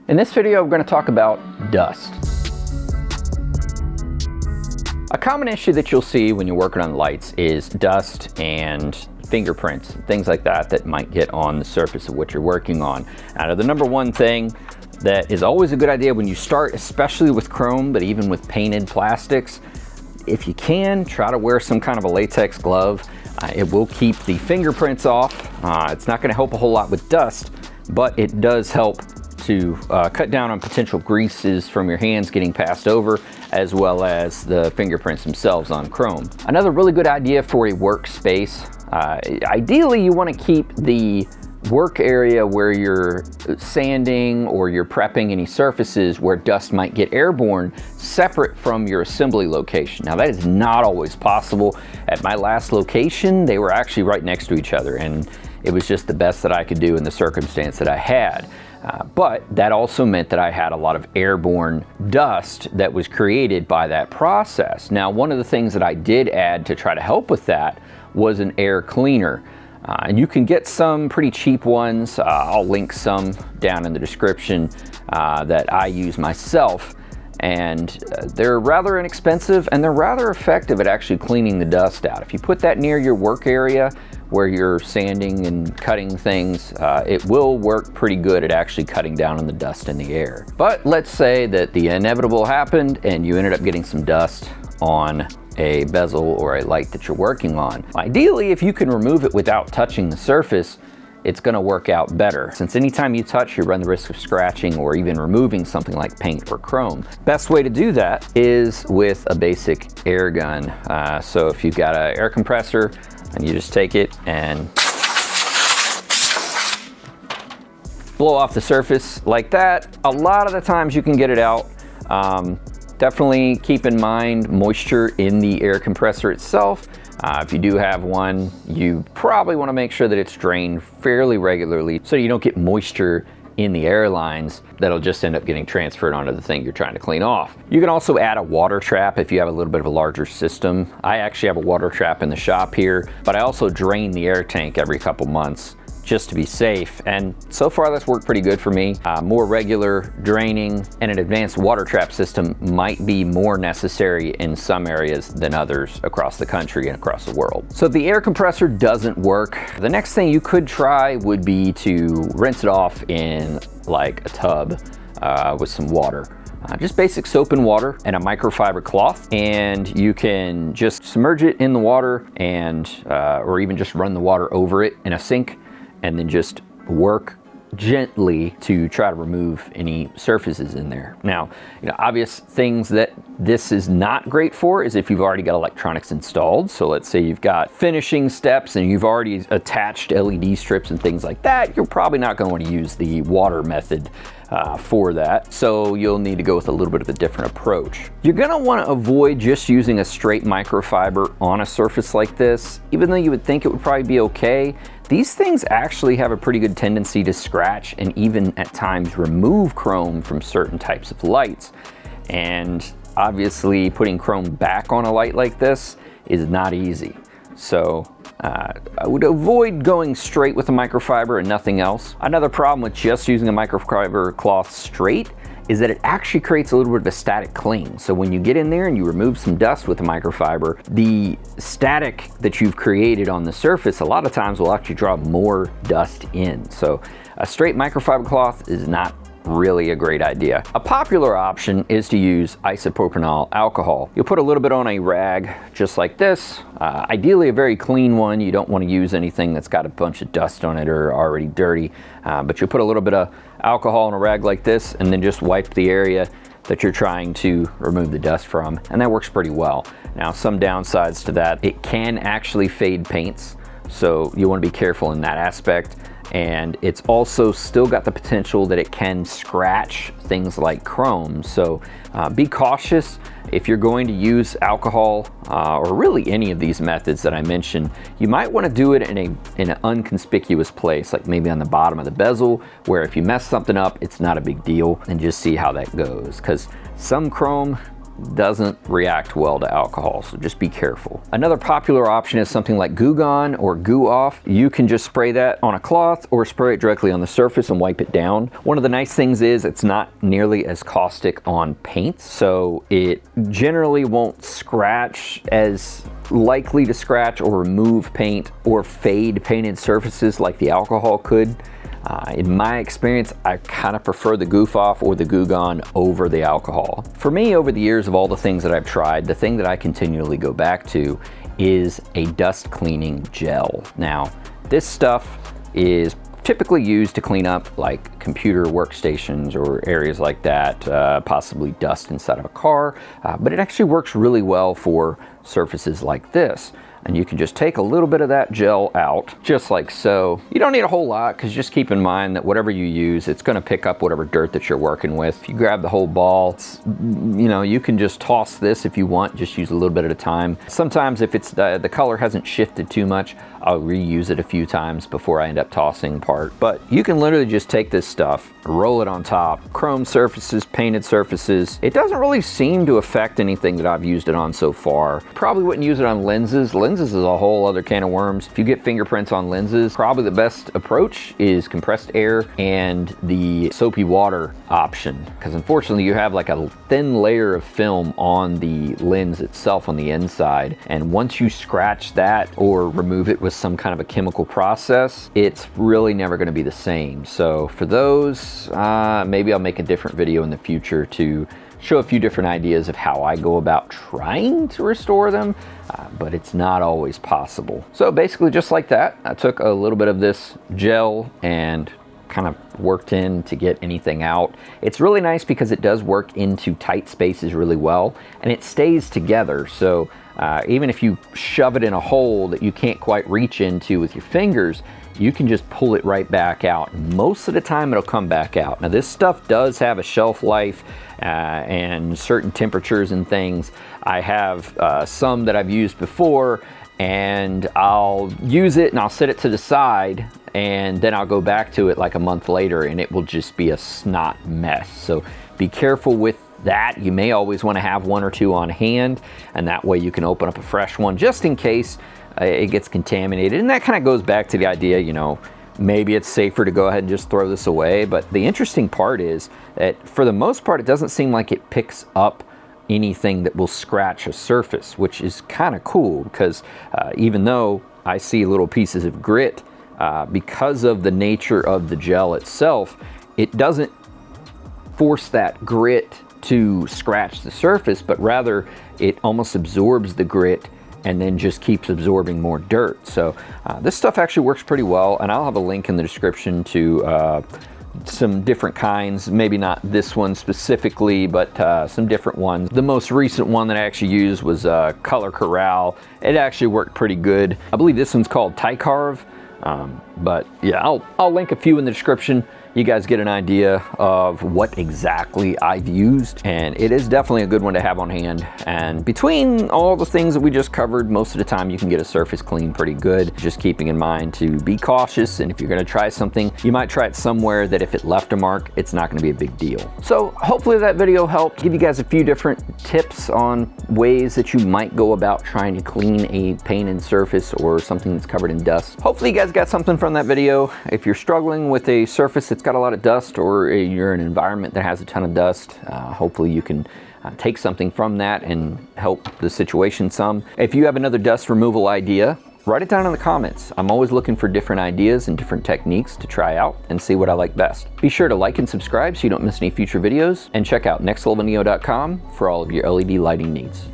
In this video, we're going to talk about dust. A common issue that you'll see when you're working on lights is dust and fingerprints, things like that that might get on the surface of what you're working on. Now, the number one thing that is always a good idea when you start, especially with chrome, but even with painted plastics, if you can, try to wear some kind of a latex glove. It will keep the fingerprints off. It's not going to help a whole lot with dust, but it does help to cut down on potential greases from your hands getting passed over, as well as the fingerprints themselves on chrome. Another really good idea for a workspace, ideally you want to keep the work area where you're sanding or you're prepping any surfaces where dust might get airborne separate from your assembly location. Now that is not always possible. At my last location, they were actually right next to each other, and it was just the best that I could do in the circumstance that I had. But that also meant that I had a lot of airborne dust that was created by that process. Now, one of the things that I did add to try to help with that was an air cleaner. And you can get some pretty cheap ones. I'll link some down in the description that I use myself. And they're rather inexpensive and they're rather effective at actually cleaning the dust out. If you put that near your work area where you're sanding and cutting things, it will work pretty good at actually cutting down on the dust in the air. But let's say that the inevitable happened and you ended up getting some dust on a bezel or a light that you're working on. Ideally, if you can remove it without touching the surface, it's going to work out better, since anytime you touch, you run the risk of scratching or even removing something like paint or chrome. Best way to do that is with a basic air gun. So if you've got an air compressor, and you just take it and blow off the surface like that. A lot of the times you can get it out. Definitely keep in mind moisture in the air compressor itself. If you do have one, you probably want to make sure that it's drained fairly regularly so you don't get moisture in the air lines that'll just end up getting transferred onto the thing you're trying to clean off. You can also add a water trap if you have a little bit of a larger system. I actually have a water trap in the shop here, but I also drain the air tank every couple months just to be safe, and so far that's worked pretty good for me. More regular draining and an advanced water trap system might be more necessary in some areas than others across the country and across the world. So if the air compressor doesn't work, the next thing you could try would be to rinse it off in like a tub with some water. Just basic soap and water and a microfiber cloth, and you can just submerge it in the water and or even just run the water over it in a sink, and then just work gently to try to remove any surfaces in there. Now, obvious things that this is not great for is if you've already got electronics installed. So let's say you've got finishing steps and you've already attached LED strips and things like that, you're probably not going to want to use the water method for that. So you'll need to go with a little bit of a different approach. You're going to want to avoid just using a straight microfiber on a surface like this. Even though you would think it would probably be okay, these things actually have a pretty good tendency to scratch and even at times remove chrome from certain types of lights. And obviously putting chrome back on a light like this is not easy. So I would avoid going straight with a microfiber and nothing else. Another problem with just using a microfiber cloth straight is that it actually creates a little bit of a static cling. So when you get in there and you remove some dust with a microfiber, the static that you've created on the surface a lot of times will actually draw more dust in. So a straight microfiber cloth is not really a great idea. A popular option is to use isopropyl alcohol. You'll put a little bit on a rag just like this, ideally a very clean one. You don't want to use anything that's got a bunch of dust on it or already dirty, but you'll put a little bit of alcohol on a rag like this and then just wipe the area that you're trying to remove the dust from, and that works pretty well. Now, some downsides to that, it can actually fade paints, so you want to be careful in that aspect. And it's also still got the potential that it can scratch things like chrome. So be cautious if you're going to use alcohol or really any of these methods that I mentioned. You might want to do it in an unconspicuous place, like maybe on the bottom of the bezel, where if you mess something up, it's not a big deal, and just see how that goes. Because some chrome doesn't react well to alcohol, so just be careful. Another popular option is something like Goo Gone or Goo Off. You can just spray that on a cloth or spray it directly on the surface and wipe it down. One of the nice things is it's not nearly as caustic on paint, so it generally won't scratch as likely to scratch or remove paint or fade painted surfaces like the alcohol could. In my experience, I kind of prefer the Goof Off or the Goo Gone over the alcohol. For me, over the years of all the things that I've tried, the thing that I continually go back to is a dust cleaning gel. Now, this stuff is typically used to clean up like computer workstations or areas like that, possibly dust inside of a car, but it actually works really well for surfaces like this. And you can just take a little bit of that gel out, just like so. You don't need a whole lot, because just keep in mind that whatever you use, it's gonna pick up whatever dirt that you're working with. If you grab the whole ball, you know, you can just toss this if you want, just use a little bit at a time. Sometimes if it's the color hasn't shifted too much, I'll reuse it a few times before I end up tossing part. But you can literally just take this stuff, roll it on top, chrome surfaces, painted surfaces. It doesn't really seem to affect anything that I've used it on so far. Probably wouldn't use it on lenses. Lenses is a whole other can of worms. If you get fingerprints on lenses, probably the best approach is compressed air and the soapy water option, because unfortunately you have like a thin layer of film on the lens itself on the inside, and once you scratch that or remove it with some kind of a chemical process, it's really never going to be the same. So for those, maybe I'll make a different video in the future to show a few different ideas of how I go about trying to restore them, but it's not always possible. So basically just like that, I took a little bit of this gel and kind of worked in to get anything out. It's really nice because it does work into tight spaces really well, and it stays together. So even if you shove it in a hole that you can't quite reach into with your fingers, you can just pull it right back out. Most of the time it'll come back out. Now this stuff does have a shelf life and certain temperatures and things. I have some that I've used before, and I'll use it and I'll set it to the side, and then I'll go back to it like a month later and it will just be a snot mess. So be careful with that. You may always want to have one or two on hand, and that way you can open up a fresh one just in case it gets contaminated. And that kind of goes back to the idea, you know, maybe it's safer to go ahead and just throw this away. But the interesting part is that for the most part, it doesn't seem like it picks up anything that will scratch a surface, which is kind of cool, because even though I see little pieces of grit, because of the nature of the gel itself, it doesn't force that grit to scratch the surface, but rather it almost absorbs the grit and then just keeps absorbing more dirt. So this stuff actually works pretty well, and I'll have a link in the description to some different kinds, maybe not this one specifically, but some different ones. The most recent one that I actually used was Color Corral. It actually worked pretty good. I believe this one's called Tycarve, but yeah, I'll link a few in the description. You guys get an idea of what exactly I've used, and it is definitely a good one to have on hand. And between all the things that we just covered, most of the time you can get a surface clean pretty good. Just keeping in mind to be cautious, and if you're gonna try something, you might try it somewhere that if it left a mark, it's not gonna be a big deal. So hopefully that video helped give you guys a few different tips on ways that you might go about trying to clean a painted surface or something that's covered in dust. Hopefully you guys got something from that video. If you're struggling with a surface that's got a lot of dust, or you're in an environment that has a ton of dust, hopefully you can take something from that and help the situation some. If you have another dust removal idea, write it down in the comments. I'm always looking for different ideas and different techniques to try out and see what I like best. Be sure to like and subscribe so you don't miss any future videos, and check out nextlevelneo.com for all of your LED lighting needs.